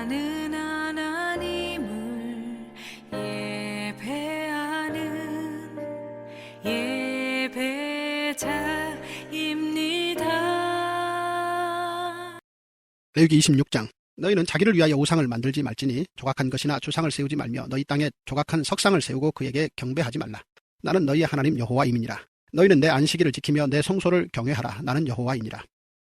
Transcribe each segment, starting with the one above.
예배하는 하나님을 예배하는 예배자입니다. 레위기 26장. 너희는 자기를 위하여 우상을 만들지 말지니 조각한 것이나 주상을 세우지 말며 너희 땅에 조각한 석상을 세우고 그에게 경배하지 말라. 나는 너희의 하나님 여호와임이니라. 너희는 내 안식일을 지키며 내 성소를 경외하라. 나는 여호와이니라.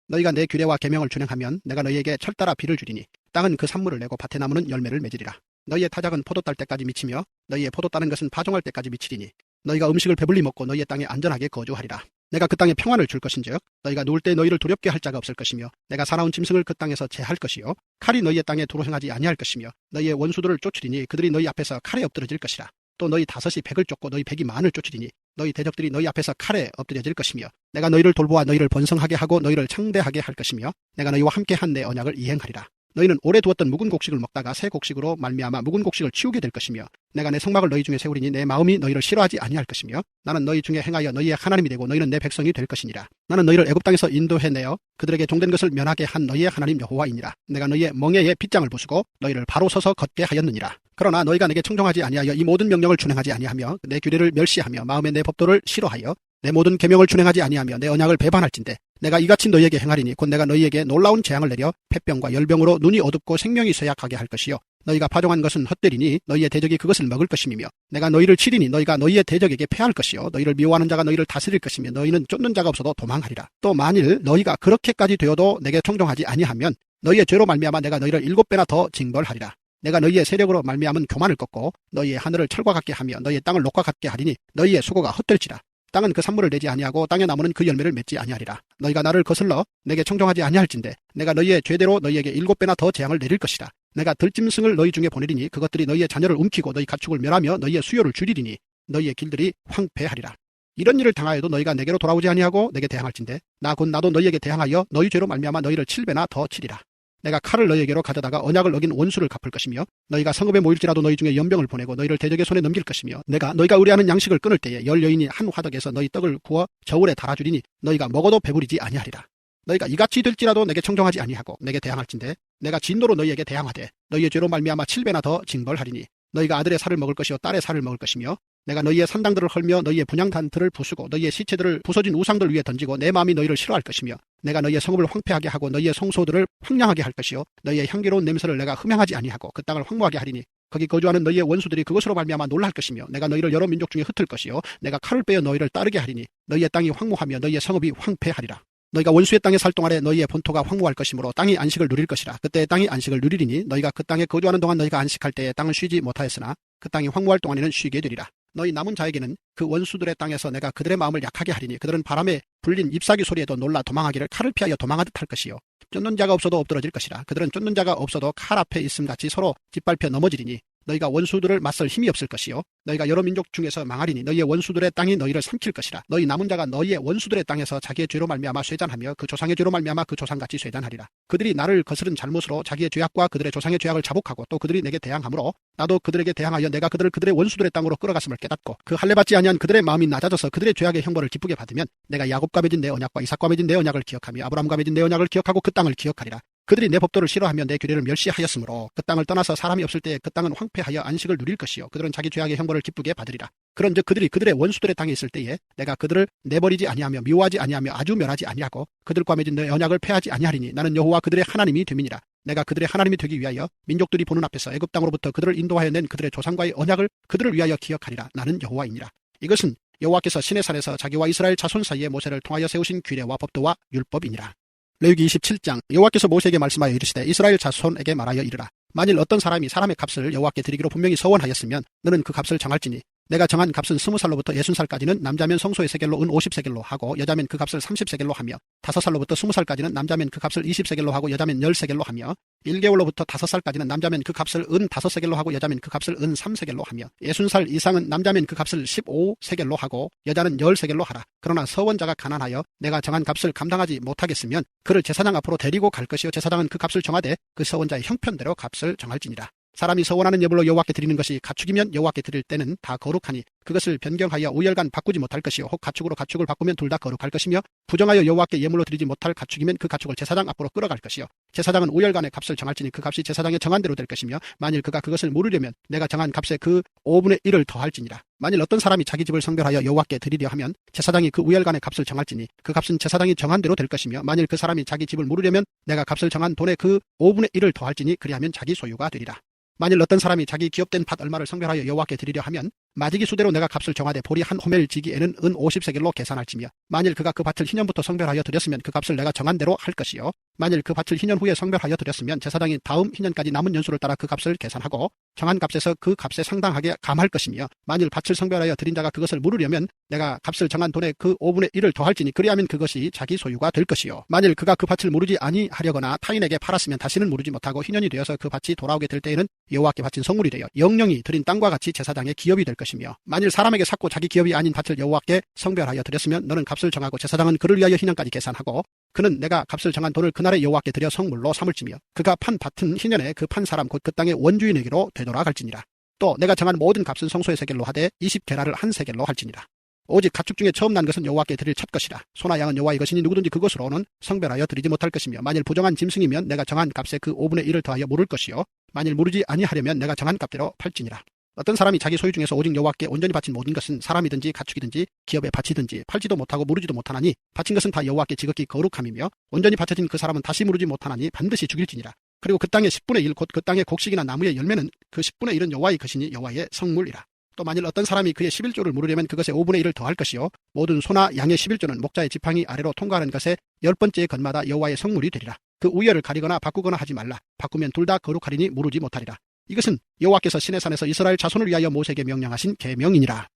너희가 내 규례와 계명을 준행하면 내가 너희에게 철따라 비를 주리니 땅은 그 산물을 내고 밭에 나무는 열매를 맺으리라. 너희의 타작은 포도 딸 때까지 미치며 너희의 포도 따는 것은 파종할 때까지 미치리니 너희가 음식을 배불리 먹고 너희의 땅에 안전하게 거주하리라. 내가 그 땅에 평안을 줄 것인즉 너희가 누울 때 너희를 두렵게 할 자가 없을 것이며 내가 사나운 짐승을 그 땅에서 제할 것이요 칼이 너희의 땅에 두루 행하지 아니할 것이며 너희의 원수들을 쫓으리니 그들이 너희 앞에서 칼에 엎드러질 것이라. 또 너희 다섯이 백을 쫓고 너희 백이 만을 쫓으리니 너희 대적들이 너희 앞에서 칼에 엎드려질 것이며 내가 너희를 돌보아 너희를 번성하게 하고 너희를 창대하게 할 것이며 내가 너희와 함께한 내 언약을 이행하리라. 너희는 오래 두었던 묵은 곡식을 먹다가 새 곡식으로 말미암아 묵은 곡식을 치우게 될 것이며 내가 내 성막을 너희 중에 세우리니 내 마음이 너희를 싫어하지 아니할 것이며 나는 너희 중에 행하여 너희의 하나님이 되고 너희는 내 백성이 될 것이니라. 나는 너희를 애굽 땅에서 인도해내어 그들에게 종된 것을 면하게 한 너희의 하나님 여호와이니라. 내가 너희의 멍에에 빗장을 부수고 너희를 바로 서서 걷게 하였느니라. 그러나 너희가 내게 청종하지 아니하여 이 모든 명령을 준행하지 아니하며 내 규례를 멸시하며 마음에 내 법도를 싫어하여 내 모든 계명을 준행하지 아니하며 내 언약을 배반할진대 내가 이같이 너희에게 행하리니 곧 내가 너희에게 놀라운 재앙을 내려 폐병과 열병으로 눈이 어둡고 생명이 쇠약하게 할 것이요 너희가 파종한 것은 헛되리니 너희의 대적이 그것을 먹을 것임이며 내가 너희를 치리니 너희가 너희의 대적에게 패할 것이요 너희를 미워하는 자가 너희를 다스릴 것이며 너희는 쫓는 자가 없어도 도망하리라. 또 만일 너희가 그렇게까지 되어도 내게 청종하지 아니하면 너희의 죄로 말미암아 내가 너희를 7배나 더 징벌하리라. 내가 너희의 세력으로 말미암은 교만을 꺾고 너희의 하늘을 철과 같게 하며 너희의 땅을 녹과 같게 하리니 너희의 수고가 헛될지라. 땅은 그 산물을 내지 아니하고 땅의 나무는 그 열매를 맺지 아니하리라. 너희가 나를 거슬러 내게 청종하지 아니할진대 내가 너희의 죄대로 너희에게 7배나 더 재앙을 내릴 것이라. 내가 들짐승을 너희 중에 보내리니 그것들이 너희의 자녀를 움키고 너희 가축을 멸하며 너희의 수요를 줄이리니 너희의 길들이 황폐하리라. 이런 일을 당하여도 너희가 내게로 돌아오지 아니하고 내게 대항할진대 나도 너희에게 대항하여 너희 죄로 말미암아 너희를 7배나 더 치리라. 내가 칼을 너희에게로 가져다가 언약을 어긴 원수를 갚을 것이며 너희가 성읍에 모일지라도 너희 중에 연병을 보내고 너희를 대적의 손에 넘길 것이며 너희가 의뢰하는 양식을 끊을 때에 10여인이 한 화덕에서 너희 떡을 구워 저울에 달아주리니 너희가 먹어도 배부리지 아니하리라. 너희가 이같이 될지라도 내게 청종하지 아니하고 내게 대항할진대 내가 진노로 너희에게 대항하되 너희의 죄로 말미암아 7배나 더 징벌하리니 너희가 아들의 살을 먹을 것이요 딸의 살을 먹을 것이며 내가 너희의 산당들을 헐며 너희의 분향단틀을 부수고 너희의 시체들을 부서진 우상들 위에 던지고 내 마음이 너희를 싫어할 것이며 내가 너희의 성읍을 황폐하게 하고 너희의 성소들을 황량하게 할 것이요 너희의 향기로운 냄새를 내가 흠양하지 아니하고 그 땅을 황무하게 하리니 거기 거주하는 너희의 원수들이 그것으로 말미암아 놀랄 것이며 내가 너희를 여러 민족 중에 흩을 것이요 내가 칼을 빼어 너희를 따르게 하리니 너희의 땅이 황무하며 너희의 성읍이 황폐하리라. 너희가 원수의 땅에 살 동안에 너희의 본토가 황무할 것이므로 땅이 안식을 누릴 것이라. 그때 땅이 안식을 누리리니 너희가 그 땅에 거주하는 동안 너희가 안식할 때에 땅은 쉬지 못하였으나 그 땅이 황무할 동안에는 쉬게 되리라. 너희 남은 자에게는 그 원수들의 땅에서 내가 그들의 마음을 약하게 하리니 그들은 바람에 불린 잎사귀 소리에도 놀라 도망하기를 칼을 피하여 도망하듯 할 것이요 쫓는 자가 없어도 엎드러질 것이라. 그들은 쫓는 자가 없어도 칼 앞에 있음같이 서로 짓밟혀 넘어지리니 너희가 원수들을 맞설 힘이 없을 것이요 너희가 여러 민족 중에서 망하리니 너희의 원수들의 땅이 너희를 삼킬 것이라. 너희 남은 자가 너희의 원수들의 땅에서 자기의 죄로 말미암아 쇠잔하며 그 조상의 죄로 말미암아 그 조상같이 쇠잔하리라. 그들이 나를 거스른 잘못으로 자기의 죄악과 그들의 조상의 죄악을 자복하고 또 그들이 내게 대항하므로 나도 그들에게 대항하여 내가 그들을 그들의 원수들의 땅으로 끌어갔음을 깨닫고 그 할례받지 아니한 그들의 마음이 낮아져서 그들의 죄악의 형벌을 기쁘게 받으면 내가 야곱과 맺은 내 언약과 이삭과 맺은 내 언약을 기억하며 아브라함과 맺은 내 언약을 기억하고 그 땅을 기억하리라. 그들이 내 법도를 싫어하며 내 규례를 멸시하였으므로 그 땅을 떠나서 사람이 없을 때에 그 땅은 황폐하여 안식을 누릴 것이요 그들은 자기 죄악의 형벌을 기쁘게 받으리라. 그런즉 그들이 그들의 원수들의 땅에 있을 때에 내가 그들을 내버리지 아니하며 미워하지 아니하며 아주 멸하지 아니하고 그들과 맺은 내 언약을 폐하지 아니하리니 나는 여호와 그들의 하나님이 됨이니라. 내가 그들의 하나님이 되기 위하여 민족들이 보는 앞에서 애굽 땅으로부터 그들을 인도하여 낸 그들의 조상과의 언약을 그들을 위하여 기억하리라. 나는 여호와이니라. 이것은 여호와께서 시내산에서 자기와 이스라엘 자손 사이에 모세를 통하여 세우신 규례와 법도와 율법이니라. 레위기 27장. 여호와께서 모세에게 말씀하여 이르시되 이스라엘 자손에게 말하여 이르라. 만일 어떤 사람이 사람의 값을 여호와께 드리기로 분명히 서원하였으면 너는 그 값을 정할지니 내가 정한 값은 20살로부터 60살까지는 남자면 성소의 세겔로 은 50세겔로 하고 여자면 그 값을 30세겔로 하며 5살로부터 20살까지는 남자면 그 값을 20세겔로 하고 여자면 10세겔로 하며 1개월로부터 5살까지는 남자면 그 값을 은 5세겔로 하고 여자면 그 값을 은 3세겔로 하며 60살 이상은 남자면 그 값을 15세겔로 하고 여자는 10세겔로 하라. 그러나 서원자가 가난하여 내가 정한 값을 감당하지 못하겠으면 그를 제사장 앞으로 데리고 갈 것이요 제사장은 그 값을 정하되 그 서원자의 형편대로 값을 정할지니라. 사람이 서원하는 예물로 여호와께 드리는 것이 가축이면 여호와께 드릴 때는 다 거룩하니 그것을 변경하여 우열간 바꾸지 못할 것이요 혹 가축으로 가축을 바꾸면 둘 다 거룩할 것이며 부정하여 여호와께 예물로 드리지 못할 가축이면 그 가축을 제사장 앞으로 끌어갈 것이요 제사장은 우열간의 값을 정할지니 그 값이 제사장의 정한 대로 될 것이며 만일 그가 그것을 물으려면 내가 정한 값에 그 5분의 1을 더할지니라. 만일 어떤 사람이 자기 집을 성별하여 여호와께 드리려 하면 제사장이 그 우열간의 값을 정할지니 그 값은 제사장이 정한 대로 될 것이며 만일 그 사람이 자기 집을 물으려면 내가 값을 정한 돈의 그 5분의 1을 더할지니 그리하면 자기 소유가 되리라. 만일 어떤 사람이 자기 기업된 밭 얼마를 성별하여 여호와께 드리려 하면 마지기 수대로 내가 값을 정하되 보리 한 호멜 지기에는 은 50세겔로 계산할지며 만일 그가 그 밭을 희년부터 성별하여 드렸으면 그 값을 내가 정한 대로 할 것이요 만일 그 밭을 희년 후에 성별하여 드렸으면 제사장이 다음 희년까지 남은 연수를 따라 그 값을 계산하고 정한 값에서 그 값에 상당하게 감할 것이며 만일 밭을 성별하여 드린 자가 그것을 물으려면 내가 값을 정한 돈의 그 5분의 1을 더할지니 그리하면 그것이 자기 소유가 될 것이요 만일 그가 그 밭을 무르지 아니하려거나 타인에게 팔았으면 다시는 무르지 못하고 희년이 되어서 그 밭이 돌아오게 될 때에는 여호와께 바친 성물이 되어 영영이 드린 땅과 같이 제사장의 기업이 될 것이며 만일 사람에게 샀고 자기 기업이 아닌 밭을 여호와께 성별하여 드렸으면 너는 값을 정하고 제사장은 그를 위하여 희년까지 계산하고 그는 내가 값을 정한 돈을 그날에 여호와께 드려 성물로 삼을지며 그가 판 밭은 희년에 그 판 사람 곧 그 땅의 원주인에게로 되돌아갈지니라. 또 내가 정한 모든 값은 성소의 세겔로 하되 20게라를 한 세겔로 할지니라. 오직 가축 중에 처음 난 것은 여호와께 드릴 첫 것이라. 소나 양은 여호와의 것이니 누구든지 그것으로는 성별하여 드리지 못할 것이며 만일 부정한 짐승이면 내가 정한 값에 그 5분의 1을 더하여 물을 것이요 만일 무르지 아니하려면 내가 정한 값대로 팔지니라. 어떤 사람이 자기 소유 중에서 오직 여호와께 온전히 바친 모든 것은 사람이든지 가축이든지 기업에 바치든지 팔지도 못하고 무르지도 못하나니 바친 것은 다 여호와께 지극히 거룩함이며 온전히 바쳐진 그 사람은 다시 무르지 못하나니 반드시 죽일지니라. 그리고 그 땅의 10분의 1 곧 그 땅의 곡식이나 나무의 열매는 그 10분의 1은 여호와의 것이니 여호와의 성물이라. 또 만일 어떤 사람이 그의 11조를 물으려면 그것의 5분의 1을 더할 것이요 모든 소나 양의 11조는 목자의 지팡이 아래로 통과하는 것에 10번째 건마다 여호와의 성물이 되리라. 그 우열을 가리거나 바꾸거나 하지 말라. 바꾸면 둘 다 거룩하리니 무르지 못하리라. 이것은 여호와께서 시내산에서 이스라엘 자손을 위하여 모세에게 명령하신 계명이니라.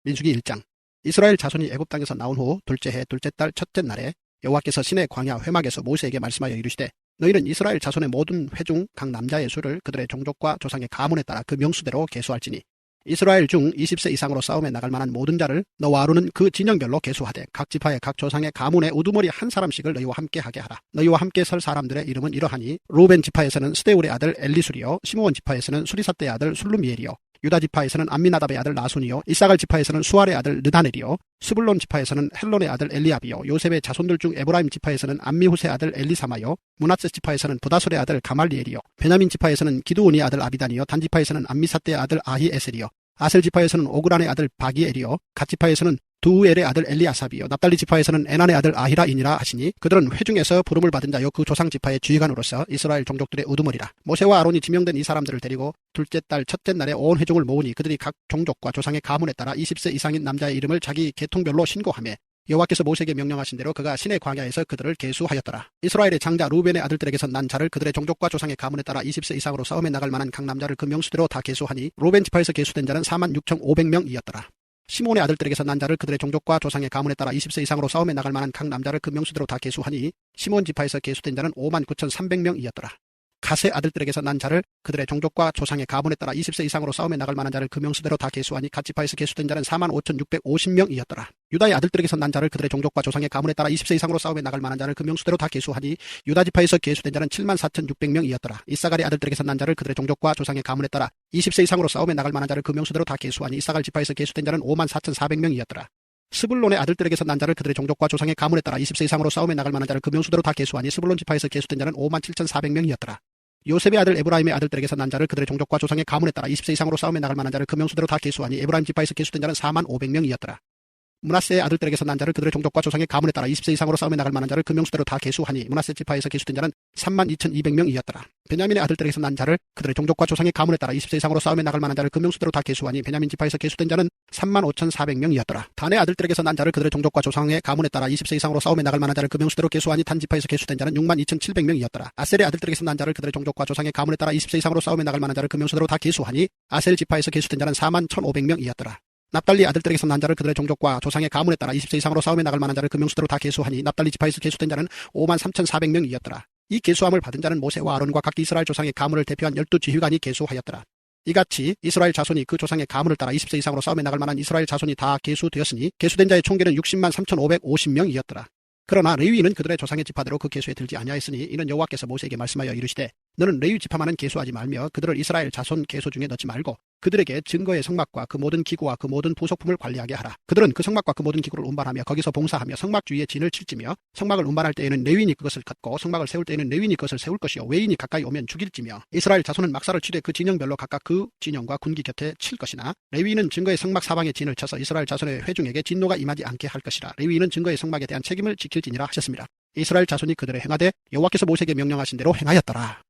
민수기 1장. 이스라엘 자손이 애굽 땅에서 나온 후 둘째 해 둘째 달 첫째 날에 여호와께서 시내 광야 회막에서 모세에게 말씀하여 이르시되 너희는 이스라엘 자손의 모든 회 중 각 남자의 수를 그들의 종족과 조상의 가문에 따라 그 명수대로 계수할지니 이스라엘 중 20세 이상으로 싸움에 나갈 만한 모든 자를 너와 아론은 그 진영별로 계수하되 각 지파의 각 조상의 가문의 우두머리 한 사람씩을 너희와 함께 하게 하라. 너희와 함께 설 사람들의 이름은 이러하니 루벤 지파에서는 스데울의 아들 엘리술이요 시므온 지파에서는 수리사떼의 아들 술루미엘이요 유다 지파에서는 암미나답의 아들 나순이요 이사갈 지파에서는 수알의 아들 느다넬이요 스불론 지파에서는 헬론의 아들 엘리압이요 요셉의 자손들 중 에브라임 지파에서는 암미후스의 아들 엘리사마요 므낫세 지파에서는 부다술의 아들 가말리엘이요 베냐민 지파에서는 기드온의 아들 아비단이요 단 지파에서는 암미사떼의 아들 아히에셀이요 아셀 지파에서는 오그란의 아들 바기엘이요 갓 지파에서는 두엘의 아들 엘리아삽이요 납달리 지파에서는 에난의 아들 아히라이니라 하시니 그들은 회중에서 부름을 받은 자요 그 조상 지파의 지휘관으로서 이스라엘 종족들의 우두머리라. 모세와 아론이 지명된 이 사람들을 데리고 둘째 달 첫째 날에 온 회중을 모으니 그들이 각 종족과 조상의 가문에 따라 20세 이상인 남자의 이름을 자기 계통별로 신고하며 여호와께서 모세에게 명령하신 대로 그가 시내 광야에서 그들을 계수하였더라. 이스라엘의 장자 루벤의 아들들에게서 난 자를 그들의 종족과 조상의 가문에 따라 20세 이상으로 싸움에 나갈 만한 각 남자를 그 명수대로 다 계수하니 루벤 지파에서 계수된 자는 46,500명이었더라. 시몬의 아들들에게서 난 자를 그들의 종족과 조상의 가문에 따라 20세 이상으로 싸움에 나갈 만한 각 남자를 그 명수대로 다 계수하니 시몬 지파에서 계수된 자는 59,300명이었더라. 갓의 아들들에게서 난 자를 그들의 종족과 조상의 가문에 따라 20세 이상으로 싸움에 나갈 만한 자를 그 명수대로 다 계수하니 갓 지파에서 계수된 자는 45,650명이었더라. 유다의 아들들에게서 난 자를 그들의 종족과 조상의 가문에 따라 20세 이상으로 싸움에 나갈 만한 자를 그 명수대로 다 계수하니 유다 지파에서 계수된 자는 74,600명이었더라. 이사갈의 아들들에게서 난 자를 그들의 종족과 조상의 가문에 따라 20세 이상으로 싸움에 나갈 만한 자를 그 명수대로 다 계수하니 이사갈 지파에서 계수된 자는 54,400명이었더라. 스불론의 아들들에게서 난 자를 그들의 종족과 조상의 가문에 따라 20세 이상으로 싸움에 나갈 만한 자를 그 명수대로 다 계수하니 스불론 지파에서 계수된 자는 57,400명이었더라. 요셉의 아들 에브라임의 아들들에게서 난 자를 그들의 종족과 조상의 가문에 따라 20세 이상으로 싸움에 나갈 만한 자를 그 명수대로 다 계수하니 에브라임 지파에서 계수된 자는 45,500명이었더라. 므낫세의 아들들에게서 난 자를 그들의 종족과 조상의 가문에 따라 20세 이상으로 싸움에 나갈 만한 자를 그 명수대로 다 계수하니 므낫세 지파에서 계수된 자는 32,200명이었더라. 베냐민의 아들들에게서 난 자를 그들의 종족과 조상의 가문에 따라 20세 이상으로 싸움에 나갈 만한 자를 그 명수대로 다 계수하니 베냐민 지파에서 계수된 자는 35,400명이었더라. 단의 아들들에게서 난 자를 그들의 종족과 조상의 가문에 따라 20세 이상으로 싸움에 나갈 만한 자를 그 명수대로 계수하니 단 지파에서 계수된 자는 62,700명이었더라. 아셀의 아들들에게서 난 자를 그들의 종족과 조상의 가문에 따라 20세 이상으로 싸움에 나갈 만한 자를 그 명수대로 다 계수하니 아셀 지파에서 계수된 자는 41,500명이었더라. 납달리 아들들에게서 난 자를 그들의 종족과 조상의 가문에 따라 20세 이상으로 싸움에 나갈 만한 자를 그 명수대로 다 계수하니 납달리 지파에서 계수된 자는 53,400명이었더라. 이 계수함을 받은 자는 모세와 아론과 각 이스라엘 조상의 가문을 대표한 12지휘관이 계수하였더라. 이같이 이스라엘 자손이 그 조상의 가문을 따라 20세 이상으로 싸움에 나갈 만한 이스라엘 자손이 다 계수되었으니 계수된 자의 총계는 603,550명이었더라. 그러나 레위인은 그들의 조상의 지파대로 그 계수에 들지 아니하였으니 이는 여호와께서 모세에게 말씀하여 이르시되 너는 레위 지파만은 계수하지 말며 그들을 이스라엘 자손 계수 중에 넣지 말고 그들에게 증거의 성막과 그 모든 기구와 그 모든 부속품을 관리하게 하라. 그들은 그 성막과 그 모든 기구를 운반하며 거기서 봉사하며 성막 주위에 진을 칠지며 성막을 운반할 때에는 레위인이 그것을 걷고 성막을 세울 때에는 레위인이 그것을 세울 것이요 외인이 가까이 오면 죽일지며 이스라엘 자손은 막사를 치되 그 진영별로 각각 그 진영과 군기 곁에 칠 것이나 레위인은 증거의 성막 사방에 진을 쳐서 이스라엘 자손의 회중에게 진노가 임하지 않게 할 것이라. 레위인은 증거의 성막에 대한 책임을 지킬지니라 하셨습니다. 이스라엘 자손이 그들의 행하되 여호와께서 모세에게 명령하신 대로 행하였더라.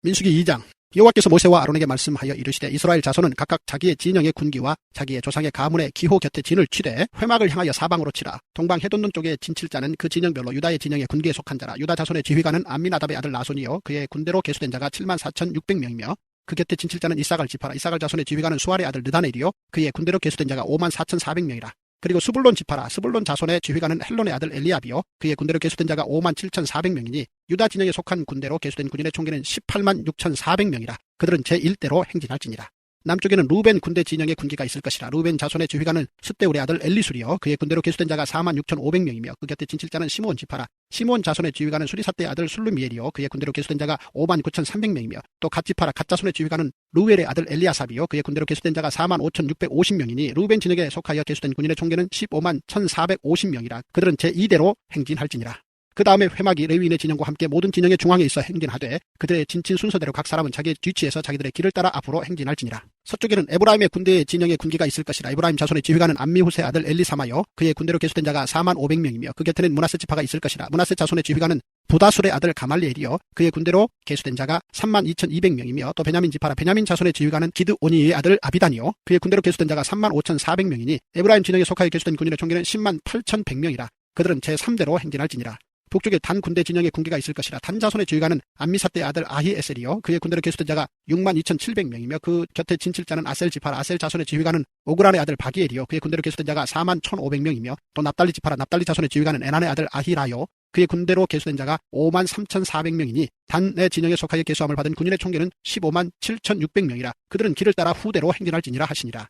민수기 2장. 여호와께서 모세와 아론에게 말씀하여 이르시되 이스라엘 자손은 각각 자기의 진영의 군기와 자기의 조상의 가문의 기호 곁에 진을 치되 회막을 향하여 사방으로 치라. 동방 해돋는 쪽에 진칠 자는 그 진영별로 유다의 진영의 군기에 속한 자라. 유다 자손의 지휘관은 암미나답의 아들 나손이요 그의 군대로 계수된 자가 74,600명이며 그 곁에 진칠 자는 이사갈 지파라. 이사갈 자손의 지휘관은 수알의 아들 느다넬이요 그의 군대로 계수된 자가 54,400명이라. 그리고 스불론 지파라. 스불론 자손의 지휘관은 헬론의 아들 엘리압이요 그의 군대로 계수된 자가 57,400명이니 유다 진영에 속한 군대로 계수된 군인의 총기는 186,400명이라. 그들은 제1대로 행진할지니라. 남쪽에는 루벤 군대 진영의 군기가 있을 것이라. 루벤 자손의 지휘관은 스데울의 아들 엘리술이요 그의 군대로 계수된 자가 46,500명이며 그 곁에 진칠 자는 시므온 지파라. 시므온 자손의 지휘관은 수리사떼의 아들 술루미엘이요 그의 군대로 계수된 자가 59,300명이며 또 갓 지파라. 갓 자손의 지휘관은 루엘의 아들 엘리아삽이요 그의 군대로 계수된 자가 45,650명이니 루벤 진영에 속하여 계수된 군인의 총계는 151,450명이라. 그들은 제2대로 행진할지니라. 그 다음에 회막이 레위인의 진영과 함께 모든 진영의 중앙에 있어 행진하되 그들의 진친 순서대로 각 사람은 자기의 뒤치에서 자기들의 길을 따라 앞으로 행진할지니라. 서쪽에는 에브라임의 군대의 진영의 군기가 있을 것이라. 에브라임 자손의 지휘관은 암미후스의 아들 엘리사마요 그의 군대로 계수된 자가 45,500명이며 그 곁에는 므낫세 지파가 있을 것이라. 므낫세 자손의 지휘관은 부다술의 아들 가말리엘이요 그의 군대로 계수된 자가 32,200명이며 또 베냐민 지파라. 베냐민 자손의 지휘관은 기드오니의 아들 아비단이요 그의 군대로 계수된 자가 35,400명이니 에브라임 진영에 속하여 계수된 군인의 총기는 108,100명이라. 그들은 제3대로 행진할지니라. 북쪽에 단 군대 진영의 군기가 있을 것이라. 단 자손의 지휘관은 암미사떼의 아들 아히에셀이요 그의 군대로 계수된 자가 62,700명이며 그 곁에 진칠 자는 아셀 지파라. 아셀 자손의 지휘관은 오그란의 아들 바기엘이요 그의 군대로 계수된 자가 41,500명이며 또 납달리 지파라. 납달리 자손의 지휘관은 에난의 아들 아히라요 그의 군대로 계수된 자가 53,400명이니 단의 진영에 속하여 계수함을 받은 군인의 총계는 157,600명이라. 그들은 길을 따라 후대로 행진할지니라 하시니라.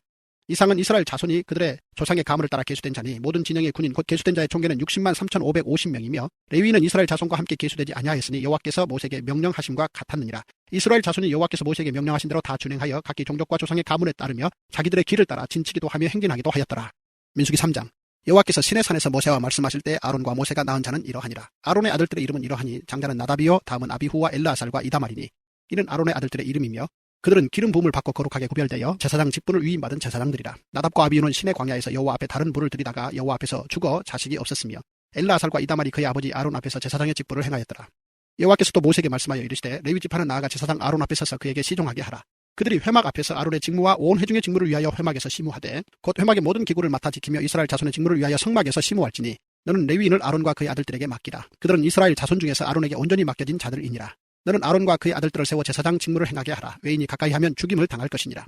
이상은 이스라엘 자손이 그들의 조상의 가문을 따라 계수된 자니 모든 진영의 군인 곧 계수된 자의 총계는 603,550명이며 레위인은 이스라엘 자손과 함께 계수되지 아니하였으니 여호와께서 모세에게 명령하심과 같았느니라. 이스라엘 자손이 여호와께서 모세에게 명령하신 대로 다 준행하여 각기 종족과 조상의 가문에 따르며 자기들의 길을 따라 진치기도 하며 행진하기도 하였더라. 민수기 3장. 여호와께서 시내산에서 모세와 말씀하실 때 아론과 모세가 낳은 자는 이러하니라. 아론의 아들들의 이름은 이러하니 장자는 나답이요 다음은 아비후와 엘르아살과 이다말이니 이는 아론의 아들들의 이름이며 그들은 기름 부음을 받고 거룩하게 구별되어 제사장 직분을 위임받은 제사장들이라. 나답과 아비후는 시내 광야에서 여호와 앞에 다른 불을 들이다가 여호와 앞에서 죽어 자식이 없었으며 엘르아살과 이다말이 그의 아버지 아론 앞에서 제사장의 직분을 행하였더라. 여호와께서 또 모세에게 말씀하여 이르시되 레위 지파는 나아가 제사장 아론 앞에 서서 그에게 시종하게 하라. 그들이 회막 앞에서 아론의 직무와 온 회중의 직무를 위하여 회막에서 시무하되 곧 회막의 모든 기구를 맡아 지키며 이스라엘 자손의 직무를 위하여 성막에서 시무할지니 너는 레위인을 아론과 그의 아들들에게 맡기라. 그들은 이스라엘 자손 중에서 아론에게 온전히 맡겨진 자들이니라. 너는 아론과 그의 아들들을 세워 제사장 직무를 행하게 하라. 외인이 가까이 하면 죽임을 당할 것이니라.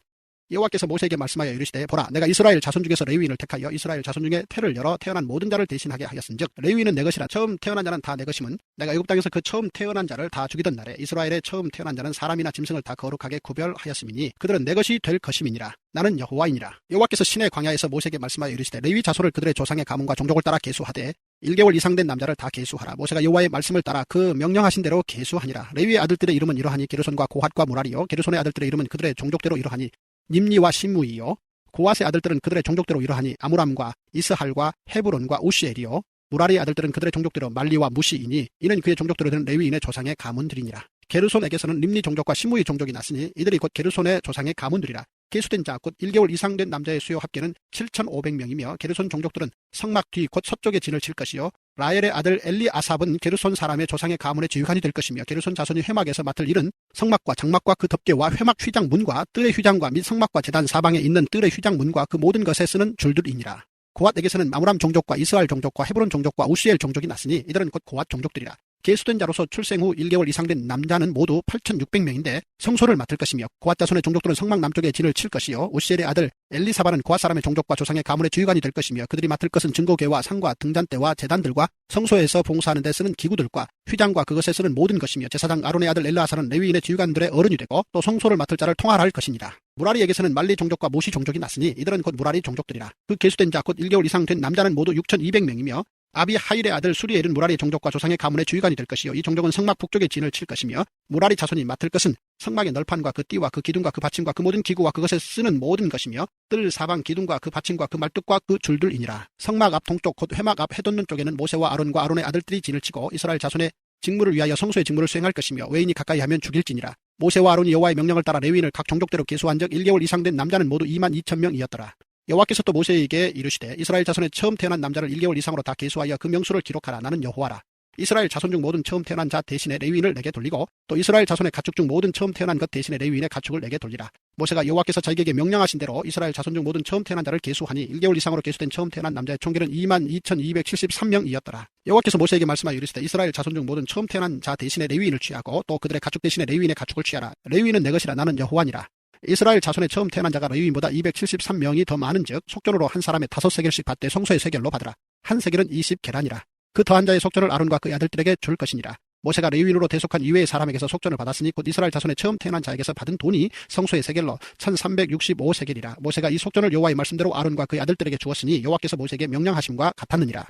여호와께서 모세에게 말씀하여 이르시되 보라 내가 이스라엘 자손 중에서 레위인을 택하여 이스라엘 자손 중에 태를 열어 태어난 모든 자를 대신하게 하였은즉 레위인은 내 것이라. 처음 태어난 자는 다 내 것임은 내가 애굽 땅에서 그 처음 태어난 자를 다 죽이던 날에 이스라엘의 처음 태어난 자는 사람이나 짐승을 다 거룩하게 구별하였음이니 그들은 내 것이 될 것임이니라. 나는 여호와이니라. 여호와께서 시내 광야에서 모세에게 말씀하여 이르시되 레위 자손을 그들의 조상의 가문과 종족을 따라 계수하되 1개월 이상 된 남자를 다 계수하라. 모세가 여호와의 말씀을 따라 그 명령하신 대로 계수하니라. 레위의 아들들의 이름은 이러하니 게르손과 고핫과 무라리요 게르손의 아들들의 이름은 그들의 종족대로 이러하니 님리와 시므이요 고핫의 아들들은 그들의 종족대로 이러하니 아므람과 이스할과 헤브론과 우시엘이요 무라리의 아들들은 그들의 종족대로 말리와 무시이니 이는 그의 종족대로 된 레위인의 조상의 가문들이니라. 게르손에게서는 림리 종족과 시므이 종족이 났으니 이들이 곧 게르손의 조상의 가문들이라. 계수된 자 곧 1개월 이상 된 남자의 수요 합계는 7,500명이며 게르손 종족들은 성막 뒤 곧 서쪽에 진을 칠 것이요 라엘의 아들 엘리아삽은 게르손 사람의 조상의 가문의 지휘관이 될 것이며 게르손 자손이 회막에서 맡을 일은 성막과 장막과 그 덮개와 회막 휘장 문과 뜰의 휘장과 및 성막과 제단 사방에 있는 뜰의 휘장 문과 그 모든 것에 쓰는 줄들이니라. 고핫에게서는 아므람 종족과 이스할 종족과 헤브론 종족과 우시엘 종족이 났으니 이들은 곧 고핫 종족들이라. 계수된 자로서 출생 후 1개월 이상 된 남자는 모두 8,600명인데 성소를 맡을 것이며 고핫 자손의 종족들은 성막 남쪽에 진을 칠 것이요 우시엘의 아들 엘리사바는 고핫 사람의 종족과 조상의 가문의 지휘관이 될 것이며 그들이 맡을 것은 증거궤와 상과 등잔대와 제단들과 성소에서 봉사하는 데 쓰는 기구들과 휘장과 그것에 쓰는 모든 것이며 제사장 아론의 아들 엘르아살은 레위인의 지휘관들의 어른이 되고 또 성소를 맡을 자를 통할할 것이니라. 무라리에게서는 말리 종족과 무시 종족이 났으니 이들은 곧 무라리 종족들이라. 그 계수된 자 곧 1개월 이상 된 남자는 모두 6,200명이며 아비하일의 아들 수리엘은 무라리 종족과 조상의 가문의 주의관이 될 것이요 이 종족은 성막 북쪽에 진을 칠 것이며 무라리 자손이 맡을 것은 성막의 널판과 그 띠와 그 기둥과 그 받침과 그 모든 기구와 그것에 쓰는 모든 것이며 뜰 사방 기둥과 그 받침과 그 말뚝과 그 줄들이니라. 성막 앞 동쪽 곧 회막 앞 해돋는 쪽에는 모세와 아론과 아론의 아들들이 진을 치고 이스라엘 자손의 직무를 위하여 성소의 직무를 수행할 것이며 외인이 가까이 하면 죽일지니라. 모세와 아론이 여호와의 명령을 따라 레위인을 각 종족대로 계수한 적 1개월 이상 된 남자는 모두 22,000명이었더라. 여호와께서 또 모세에게 이르시되 이스라엘 자손의 처음 태어난 남자를 1개월 이상으로 다 계수하여 그 명수를 기록하라. 나는 여호와라. 이스라엘 자손 중 모든 처음 태어난 자 대신에 레위인을 내게 돌리고 또 이스라엘 자손의 가축 중 모든 처음 태어난 것 대신에 레위인의 가축을 내게 돌리라. 모세가 여호와께서 자기에게 명령하신 대로 이스라엘 자손 중 모든 처음 태어난 자를 계수하니 1개월 이상으로 계수된 처음 태어난 남자의 총계는 22,273명이었더라. 여호와께서 모세에게 말씀하여 이르시되 이스라엘 자손 중 모든 처음 태어난 자 대신에 레위인을 취하고 또 그들의 가축 대신에 레위인의 가축을 취하라. 레위인은 내 것이라. 나는 여호와니라. 이스라엘 자손의 처음 태어난 자가 레위인보다 273명이 더 많은즉 속전으로 한 사람의 5세겔씩 받되 성소의 세겔로 받으라. 한 세겔은 20계란이라. 그 더한 자의 속전을 아론과 그의 아들들에게 줄 것이니라. 모세가 레위인으로 대속한 이외의 사람에게서 속전을 받았으니 곧 이스라엘 자손의 처음 태어난 자에게서 받은 돈이 성소의 세겔로 1365세겔이라. 모세가 이 속전을 여호와의 말씀대로 아론과 그의 아들들에게 주었으니 여호와께서 모세에게 명령하심과 같았느니라.